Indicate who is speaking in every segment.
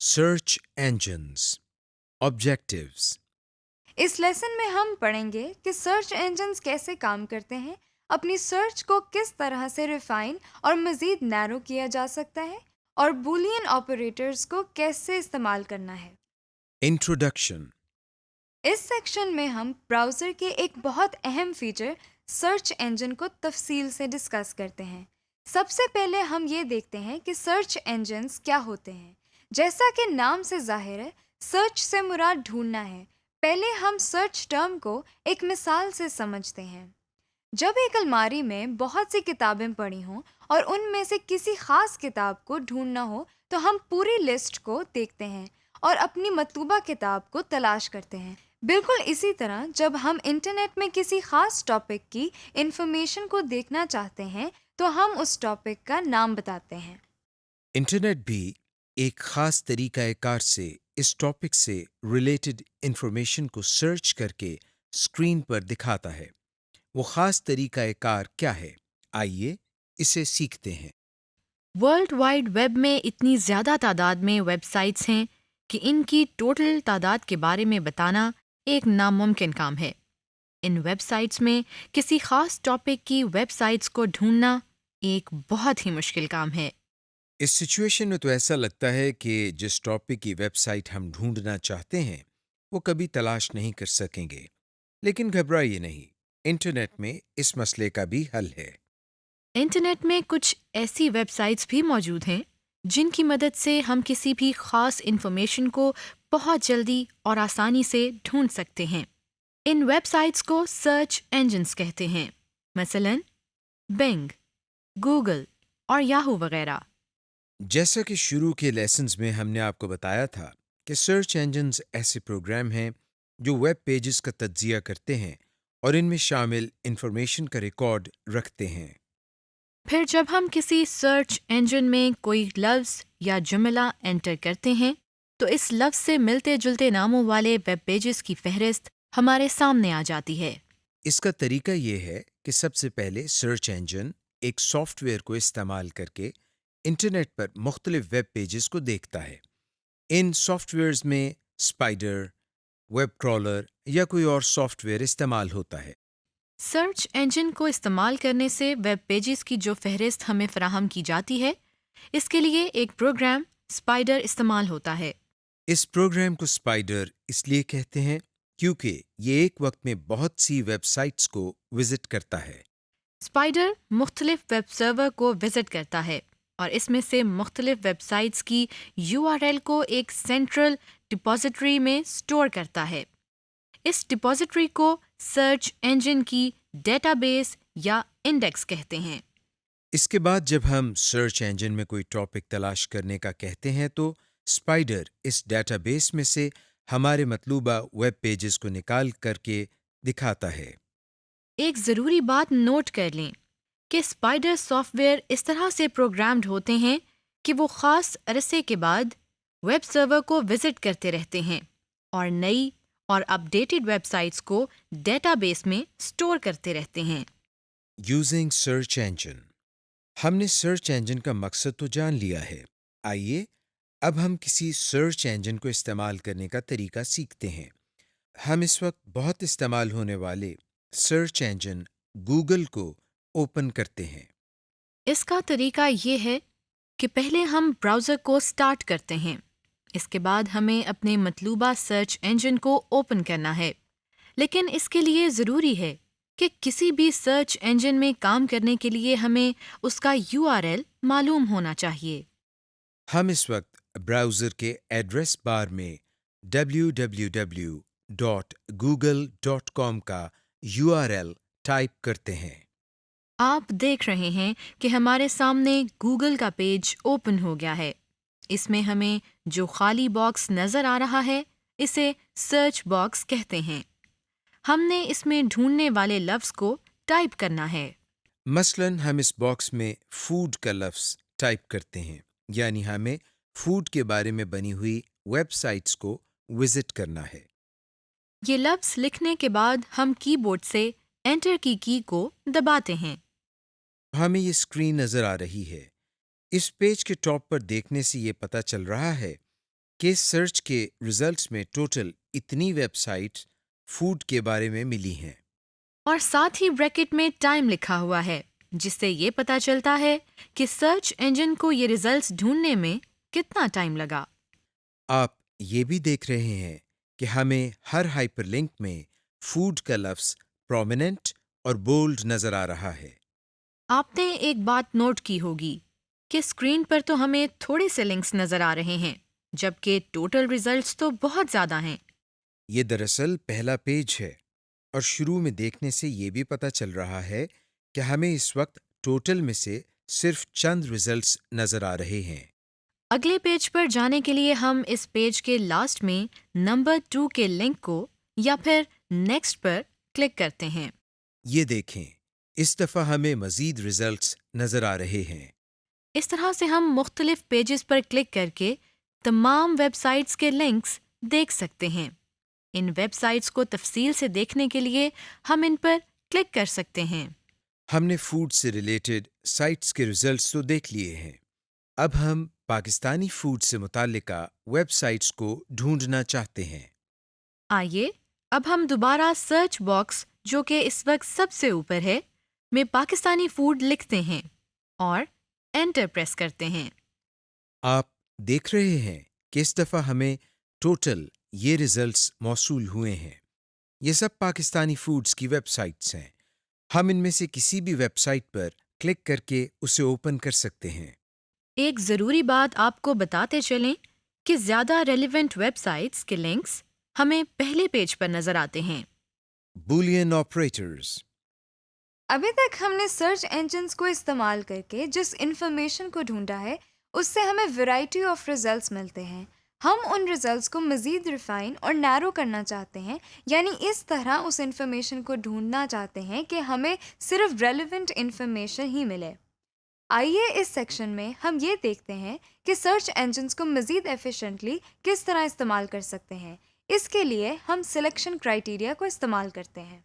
Speaker 1: Search engines. Objectives.
Speaker 2: اس lesson میں ہم پڑھیں گے کہ سرچ انجنز کیسے کام کرتے ہیں، اپنی سرچ کو کس طرح سے ریفائن اور مزید نیرو کیا جا سکتا ہے، اور بولین آپریٹرز کو کیسے استعمال کرنا ہے۔
Speaker 1: Introduction.
Speaker 2: اس سیکشن میں ہم براؤزر کے ایک بہت اہم فیچر سرچ انجن کو تفصیل سے ڈسکس کرتے ہیں۔ سب سے پہلے ہم یہ دیکھتے ہیں کہ سرچ انجنز کیا ہوتے ہیں۔ جیسا کہ نام سے ظاہر ہے، سرچ سے مراد ڈھونڈنا ہے۔ پہلے ہم سرچ ٹرم کو ایک مثال سے سمجھتے ہیں۔ جب ایک الماری میں بہت سی کتابیں پڑی ہوں اور ان میں سے کسی خاص کتاب کو ڈھونڈنا ہو تو ہم پوری لسٹ کو دیکھتے ہیں اور اپنی مطلوبہ کتاب کو تلاش کرتے ہیں۔ بالکل اسی طرح جب ہم انٹرنیٹ میں کسی خاص ٹاپک کی انفارمیشن کو دیکھنا چاہتے ہیں تو ہم اس ٹاپک کا نام بتاتے ہیں۔
Speaker 1: انٹرنیٹ بھی ایک خاص طریقہ کار سے اس ٹاپک سے ریلیٹڈ انفارمیشن کو سرچ کر کے اسکرین پر دکھاتا ہے۔ وہ خاص طریقہ کار کیا ہے؟ آئیے اسے سیکھتے ہیں۔
Speaker 3: ورلڈ وائڈ ویب میں اتنی زیادہ تعداد میں ویب سائٹس ہیں کہ ان کی ٹوٹل تعداد کے بارے میں بتانا ایک ناممکن کام ہے۔ ان ویب سائٹس میں کسی خاص ٹاپک کی ویب سائٹس کو ڈھونڈنا ایک بہت ہی مشکل کام ہے۔
Speaker 1: اس سچویشن میں تو ایسا لگتا ہے کہ جس ٹاپک کی ویب سائٹ ہم ڈھونڈنا چاہتے ہیں وہ کبھی تلاش نہیں کر سکیں گے، لیکن گھبرائیے نہیں، انٹرنیٹ میں اس مسئلے کا بھی حل ہے۔
Speaker 3: انٹرنیٹ میں کچھ ایسی ویب سائٹس بھی موجود ہیں جن کی مدد سے ہم کسی بھی خاص انفارمیشن کو بہت جلدی اور آسانی سے ڈھونڈ سکتے ہیں۔ ان ویب سائٹس کو سرچ انجنز کہتے ہیں، مثلاً بنگ، گوگل اور یاہو وغیرہ۔
Speaker 1: جیسا کہ شروع کے لیسنز میں ہم نے آپ کو بتایا تھا کہ سرچ انجنز ایسے پروگرام ہیں جو ویب پیجز کا تجزیہ کرتے ہیں اور ان میں شامل انفارمیشن کا ریکارڈ رکھتے ہیں۔
Speaker 3: پھر جب ہم کسی سرچ انجن میں کوئی لفظ یا جملہ انٹر کرتے ہیں تو اس لفظ سے ملتے جلتے ناموں والے ویب پیجز کی فہرست ہمارے سامنے آ جاتی ہے۔
Speaker 1: اس کا طریقہ یہ ہے کہ سب سے پہلے سرچ انجن ایک سافٹ ویئر کو استعمال کر کے انٹرنیٹ پر مختلف ویب پیجز کو دیکھتا ہے۔ ان سافٹ ویئرز میں اسپائڈر، ویب کرالر یا کوئی اور سافٹ ویئر استعمال ہوتا ہے۔
Speaker 3: سرچ انجن کو استعمال کرنے سے ویب پیجز کی جو فہرست ہمیں فراہم کی جاتی ہے، اس کے لیے ایک پروگرام اسپائڈر استعمال ہوتا ہے۔
Speaker 1: اس پروگرام کو اسپائڈر اس لیے کہتے ہیں کیونکہ یہ ایک وقت میں بہت سی ویب سائٹس کو وزٹ کرتا ہے۔
Speaker 3: اسپائڈر مختلف ویب سرور کو وزٹ کرتا ہے اور اس میں سے مختلف ویب سائٹس کی URL کو ایک سینٹرل ڈپازیٹری میں اسٹور کرتا ہے۔ اس ڈپازیٹری کو سرچ انجن کی ڈیٹا بیس یا انڈیکس کہتے ہیں۔
Speaker 1: اس کے بعد جب ہم سرچ انجن میں کوئی ٹاپک تلاش کرنے کا کہتے ہیں تو اسپائڈر اس ڈیٹا بیس میں سے ہمارے مطلوبہ ویب پیجز کو نکال کر کے دکھاتا ہے۔
Speaker 3: ایک ضروری بات نوٹ کر لیں کہ اسپائڈر سافٹ ویئر اس طرح سے پروگرامڈ ہوتے ہیں کہ وہ خاص عرصے کے بعد ویب سرور کو وزٹ کرتے رہتے ہیں اور نئی اور اپ ڈیٹڈ ویب سائٹس کو ڈیٹا بیس میں اسٹور کرتے رہتے ہیں۔
Speaker 1: یوزنگ سرچ انجن، ہم نے سرچ انجن کا مقصد تو جان لیا ہے۔ آئیے اب ہم کسی سرچ انجن کو استعمال کرنے کا طریقہ سیکھتے ہیں۔ ہم اس وقت بہت استعمال ہونے والے سرچ انجن گوگل کو اوپن کرتے ہیں۔
Speaker 3: اس کا طریقہ یہ ہے کہ پہلے ہم براؤزر کو اسٹارٹ کرتے ہیں، اس کے بعد ہمیں اپنے مطلوبہ سرچ انجن کو اوپن کرنا ہے، لیکن اس کے لیے ضروری ہے کہ کسی بھی سرچ انجن میں کام کرنے کے لیے ہمیں اس کا URL معلوم ہونا چاہیے۔
Speaker 1: ہم اس وقت براؤزر کے ایڈریس بار میں www.google.com کا URL ٹائپ کرتے ہیں۔
Speaker 3: آپ دیکھ رہے ہیں کہ ہمارے سامنے گوگل کا پیج اوپن ہو گیا ہے۔ اس میں ہمیں جو خالی باکس نظر آ رہا ہے اسے سرچ باکس کہتے ہیں۔ ہم نے اس میں ڈھونڈنے والے لفظ کو ٹائپ کرنا ہے۔
Speaker 1: مثلاً ہم اس باکس میں فوڈ کا لفظ ٹائپ کرتے ہیں، یعنی ہمیں فوڈ کے بارے میں بنی ہوئی ویب سائٹس کو وزٹ کرنا ہے۔
Speaker 3: یہ لفظ لکھنے کے بعد ہم کی بورڈ سے انٹر کی کو دباتے ہیں۔
Speaker 1: ہمیں یہ اسکرین نظر آ رہی ہے۔ اس پیج کے ٹاپ پر دیکھنے سے یہ پتہ چل رہا ہے کہ سرچ کے ریزلٹس میں ٹوٹل اتنی ویب سائٹس فوڈ کے بارے میں ملی ہیں۔
Speaker 3: اور ساتھ ہی بریکٹ میں ٹائم لکھا ہوا ہے، جس سے یہ پتہ چلتا ہے کہ سرچ انجن کو یہ ریزلٹس ڈھونڈنے میں کتنا ٹائم لگا۔
Speaker 1: آپ یہ بھی دیکھ رہے ہیں کہ ہمیں ہر ہائپر لنک میں فوڈ کا لفظ پرومیننٹ اور بولڈ نظر آ رہا ہے۔
Speaker 3: آپ نے ایک بات نوٹ کی ہوگی کہ اسکرین پر تو ہمیں تھوڑے سے لنکس نظر آ رہے ہیں، جبکہ ٹوٹل ریزلٹس تو بہت زیادہ ہیں۔
Speaker 1: یہ دراصل پہلا پیج ہے، اور شروع میں دیکھنے سے یہ بھی پتہ چل رہا ہے کہ ہمیں اس وقت ٹوٹل میں سے صرف چند ریزلٹس نظر آ رہے ہیں۔
Speaker 3: اگلے پیج پر جانے کے لیے ہم اس پیج کے لاسٹ میں نمبر 2 کے لنک کو یا پھر نیکسٹ پر کلک کرتے ہیں۔
Speaker 1: یہ دیکھیں، اس دفعہ ہمیں مزید ریزلٹس نظر آ رہے ہیں۔
Speaker 3: اس طرح سے ہم مختلف پیجز پر کلک کر کے تمام ویب سائٹس کے لنکس دیکھ سکتے ہیں۔ ان ویب سائٹس کو تفصیل سے دیکھنے کے لیے ہم ان پر کلک کر سکتے ہیں۔
Speaker 1: ہم نے فوڈ سے ریلیٹڈ سائٹس کے ریزلٹس تو دیکھ لیے ہیں، اب ہم پاکستانی فوڈ سے متعلقہ ویب سائٹس کو ڈھونڈنا چاہتے ہیں۔
Speaker 3: آئیے اب ہم دوبارہ سرچ باکس جو کہ اس وقت سب سے اوپر ہے میں پاکستانی فوڈ لکھتے ہیں اور انٹر پریس کرتے ہیں۔
Speaker 1: آپ دیکھ رہے ہیں کہ اس دفعہ ہمیں ٹوٹل یہ ریزلٹس موصول ہوئے ہیں۔ یہ سب پاکستانی فوڈز کی ویب سائٹس ہیں۔ ہم ان میں سے کسی بھی ویب سائٹ پر کلک کر کے اسے اوپن کر سکتے ہیں۔
Speaker 3: ایک ضروری بات آپ کو بتاتے چلیں کہ زیادہ ریلیونٹ ویب سائٹس کے لنکس ہمیں پہلے پیج پر نظر آتے ہیں۔
Speaker 1: Boolean operators.
Speaker 2: ابھی تک ہم نے سرچ انجنز کو استعمال کر کے جس انفارمیشن کو ڈھونڈا ہے اس سے ہمیں ویرائٹی آف ریزلٹس ملتے ہیں۔ ہم ان ریزلٹس کو مزید ریفائن اور نیرو کرنا چاہتے ہیں، یعنی اس طرح اس انفارمیشن کو ڈھونڈنا چاہتے ہیں کہ ہمیں صرف ریلیونٹ انفارمیشن ہی ملے۔ آئیے اس سیکشن میں ہم یہ دیکھتے ہیں کہ سرچ انجنز کو مزید ایفیشینٹلی کس طرح استعمال کر سکتے ہیں۔ اس کے لیے ہم سلیکشن کرائیٹیریا کو استعمال کرتے ہیں۔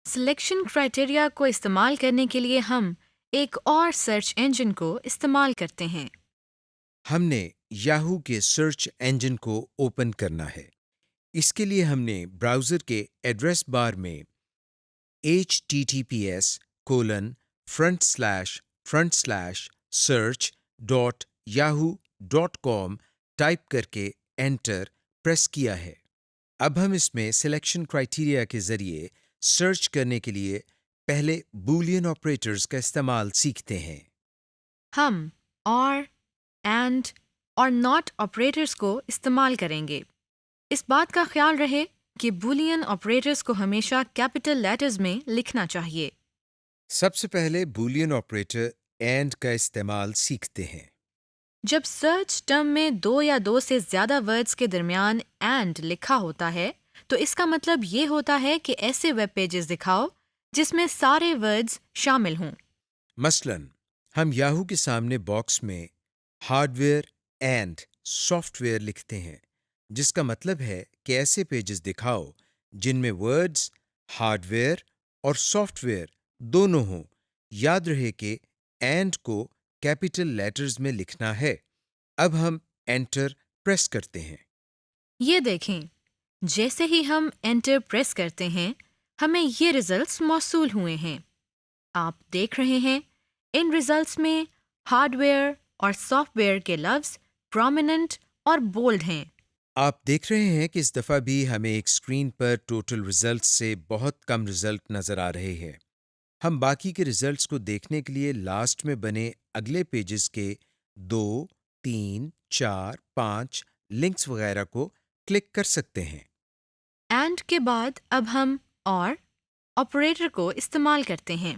Speaker 3: سلیکشن کرائیٹیریا کو استعمال کرنے کے لیے ہم ایک اور سرچ انجن کو استعمال کرتے ہیں۔
Speaker 1: ہم نے یاہو کے سرچ انجن کو اوپن کرنا ہے۔ اس کے لیے ہم نے براؤزر کے ایڈریس بار میں https://search.yahoo.com ٹائپ کر کے انٹر پریس کیا ہے۔ اب ہم اس میں سلیکشن کرائیٹیریا کے ذریعے سرچ کرنے کے لیے پہلے بولین آپریٹرز کا استعمال سیکھتے ہیں۔
Speaker 3: ہم اور اینڈ اور ناٹ آپریٹرز کو استعمال کریں گے۔ اس بات کا خیال رہے کہ بولین آپریٹرز کو ہمیشہ کیپٹل لیٹرز میں لکھنا چاہیے۔
Speaker 1: سب سے پہلے بولین آپریٹر اینڈ کا استعمال سیکھتے ہیں۔
Speaker 3: جب سرچ ٹرم میں 2 یا 2 سے زیادہ ورڈز کے درمیان اینڈ لکھا ہوتا ہے تو اس کا مطلب یہ ہوتا ہے کہ ایسے ویب پیجز دکھاؤ جس میں سارے ورڈز شامل ہوں۔
Speaker 1: مثلاً ہم یاہو کے سامنے باکس میں hard where and soft where لکھتے ہیں، جس کا مطلب ہے کہ ایسے پیجز دکھاؤ جن میں ورڈز ہارڈ ویئر اور سافٹ ویئر دونوں ہوں۔ یاد رہے کہ اینڈ کو کیپٹل لیٹرز میں لکھنا ہے۔ اب ہم انٹر پریس کرتے ہیں۔
Speaker 3: یہ دیکھیں، جیسے ہی ہم انٹر پریس کرتے ہیں ہمیں یہ ریزلٹس موصول ہوئے ہیں۔ آپ دیکھ رہے ہیں ان ریزلٹس میں ہارڈ ویئر اور سافٹ ویئر کے لفظ پرومیننٹ اور بولڈ ہیں۔
Speaker 1: آپ دیکھ رہے ہیں کہ اس دفعہ بھی ہمیں ایک اسکرین پر ٹوٹل ریزلٹس سے بہت کم ریزلٹ نظر آ رہے ہیں۔ ہم باقی کے ریزلٹس کو دیکھنے کے لیے لاسٹ میں بنے اگلے پیجز کے 2، 3، 4، 5 لنکس وغیرہ کو کلک کر سکتے ہیں۔
Speaker 3: اینڈ کے بعد اب ہم اور آپریٹر کو استعمال کرتے ہیں۔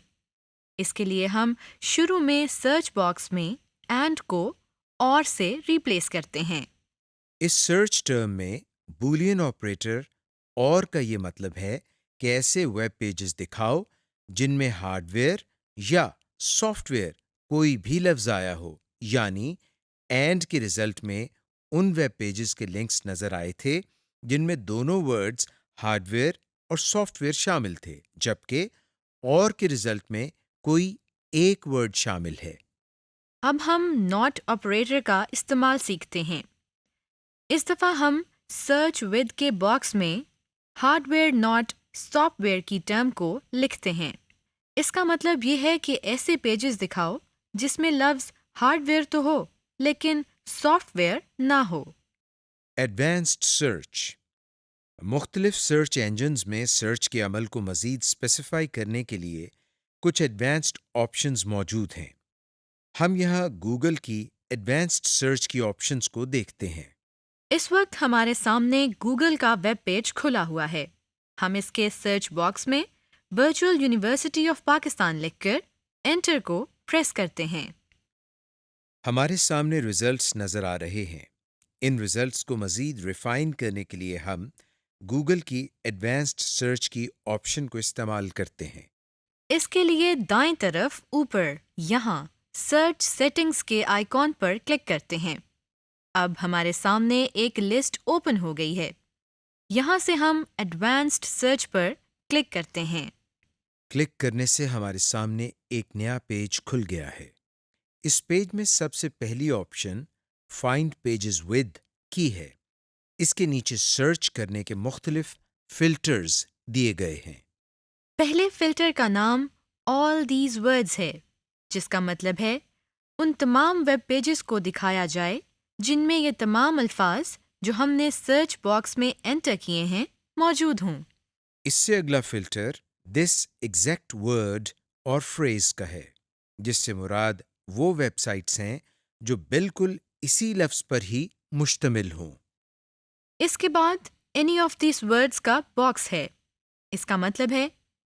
Speaker 3: اس کے لیے ہم شروع میں سرچ باکس میں اینڈ کو اور سے ریپلیس کرتے ہیں۔
Speaker 1: اس سرچ ٹرم میں بولین آپریٹر اور کا یہ مطلب ہے کہ ایسے ویب پیجز دکھاؤ جن میں ہارڈ ویئر یا سافٹ ویئر کوئی بھی لفظ آیا ہو، یعنی اینڈ کے رزلٹ میں ان ویب پیجز کے لنکس نظر آئے تھے جن میں دونوں ورڈز ہارڈ ویئر اور سافٹ ویئر شامل تھے، جبکہ اور کے رزلٹ میں کوئی ایک ورڈ شامل ہے۔
Speaker 3: اب ہم ناٹ آپریٹر کا استعمال سیکھتے ہیں۔ اس دفعہ ہم سرچ ود کے باکس میں hard where not soft where کی ٹرم کو لکھتے ہیں۔ اس کا مطلب یہ ہے کہ ایسے پیجز دکھاؤ جس میں لفظ ہارڈ ویئر تو ہو لیکن سافٹ ویئر نہ ہو۔
Speaker 1: Advanced search. مختلف سرچ انجنز میں سرچ کے عمل کو مزید اسپیسیفائی کرنے کے لیے کچھ ایڈوانسڈ آپشنز موجود ہیں۔ ہم یہاں گوگل کی ایڈوانسڈ سرچ کی آپشنز کو دیکھتے ہیں۔
Speaker 3: اس وقت ہمارے سامنے گوگل کا ویب پیج کھلا ہوا ہے۔ ہم اس کے سرچ باکس میں ورچوئل یونیورسٹی آف پاکستان لکھ کر انٹر کو پریس کرتے ہیں۔
Speaker 1: ہمارے سامنے ریزلٹس نظر آ رہے ہیں۔ ان ریزلٹس کو مزید ریفائن کرنے کے لیے ہم گوگل کی ایڈوانسڈ سرچ کی آپشن کو استعمال کرتے ہیں۔
Speaker 3: اس کے لیے دائیں طرف اوپر یہاں سرچ سیٹنگز کے آئیکن پر کلک کرتے ہیں۔ اب ہمارے سامنے ایک لسٹ اوپن ہو گئی ہے۔ یہاں سے ہم ایڈوانسڈ سرچ پر کلک کرتے ہیں۔
Speaker 1: کلک کرنے سے ہمارے سامنے ایک نیا پیج کھل گیا ہے۔ اس پیج میں سب سے پہلی آپشن فائنڈ پیجز ود کی ہے۔ اس کے نیچے سرچ کرنے کے مختلف فلٹرز دیے گئے ہیں۔
Speaker 3: پہلے فلٹر کا نام آل دیز ورڈز ہے، جس کا مطلب ہے ان تمام ویب پیجز کو دکھایا جائے جن میں یہ تمام الفاظ جو ہم نے سرچ باکس میں انٹر کیے ہیں موجود ہوں۔
Speaker 1: اس سے اگلا فلٹر دس ایگزیکٹ ورڈ اور فریز کا ہے، جس سے مراد وہ ویب سائٹس ہیں جو بالکل اسی لفظ پر ہی مشتمل ہوں۔
Speaker 3: اس کے بعد اینی آف دیز ورڈز کا باکس ہے۔ اس کا مطلب ہے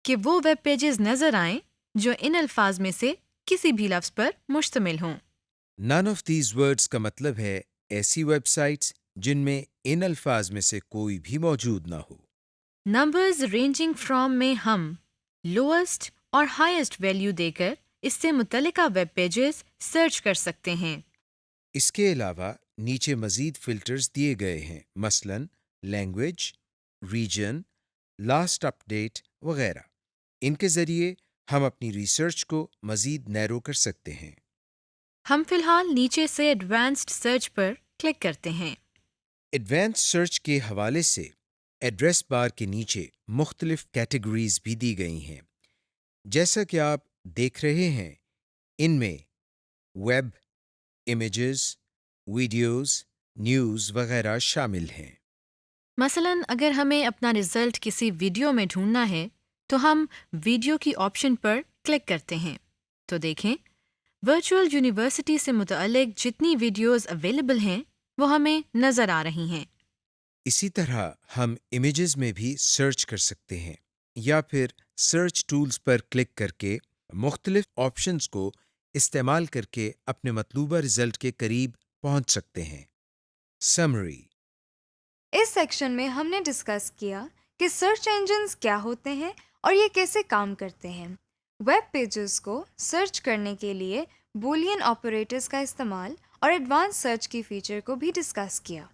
Speaker 3: کہ وہ ویب پیجز نظر آئیں جو ان الفاظ میں سے کسی بھی لفظ پر مشتمل ہوں۔
Speaker 1: نن آف دیز ورڈز کا مطلب ہے ایسی ویب سائٹس جن میں ان الفاظ میں سے کوئی بھی موجود نہ ہو۔
Speaker 3: نمبرز رینجنگ فرام میں ہم لوئسٹ اور ہائیسٹ ویلیو دے کر اس سے متعلقہ ویب پیجز سرچ کر سکتے ہیں۔
Speaker 1: اس کے علاوہ نیچے مزید فلٹرز دیے گئے ہیں، مثلاً لینگویج، ریجن، لاسٹ اپ ڈیٹ وغیرہ۔ ان کے ذریعے ہم اپنی ریسرچ کو مزید نیرو کر سکتے ہیں۔
Speaker 3: ہم فی الحال نیچے سے ایڈوانسڈ سرچ پر کلک کرتے ہیں۔
Speaker 1: ایڈوانس سرچ کے حوالے سے ایڈریس بار کے نیچے مختلف کیٹیگریز بھی دی گئی ہیں۔ جیسا کہ آپ دیکھ رہے ہیں، ان میں ویب، امیجز، ویڈیوز، نیوز وغیرہ شامل ہیں۔
Speaker 3: مثلاً اگر ہمیں اپنا رزلٹ کسی ویڈیو میں ڈھونڈنا ہے تو ہم ویڈیو کی آپشن پر کلک کرتے ہیں تو دیکھیں ورچوئل یونیورسٹی سے متعلق جتنی ویڈیوز اویلیبل ہیں وہ ہمیں نظر آ رہی ہیں۔
Speaker 1: اسی طرح ہم امیجز میں بھی سرچ کر سکتے ہیں یا پھر سرچ ٹولز پر کلک کر کے مختلف آپشنز کو استعمال کر کے اپنے مطلوبہ رزلٹ کے قریب پہنچ سکتے ہیں۔ سمری۔
Speaker 2: اس سیکشن میں ہم نے ڈسکس کیا کہ سرچ انجنز کیا ہوتے ہیں اور یہ کیسے کام کرتے ہیں۔ ویب پیجز کو سرچ کرنے کے لیے بولین آپریٹرز کا استعمال اور ایڈوانس سرچ کی فیچر کو بھی ڈسکس کیا۔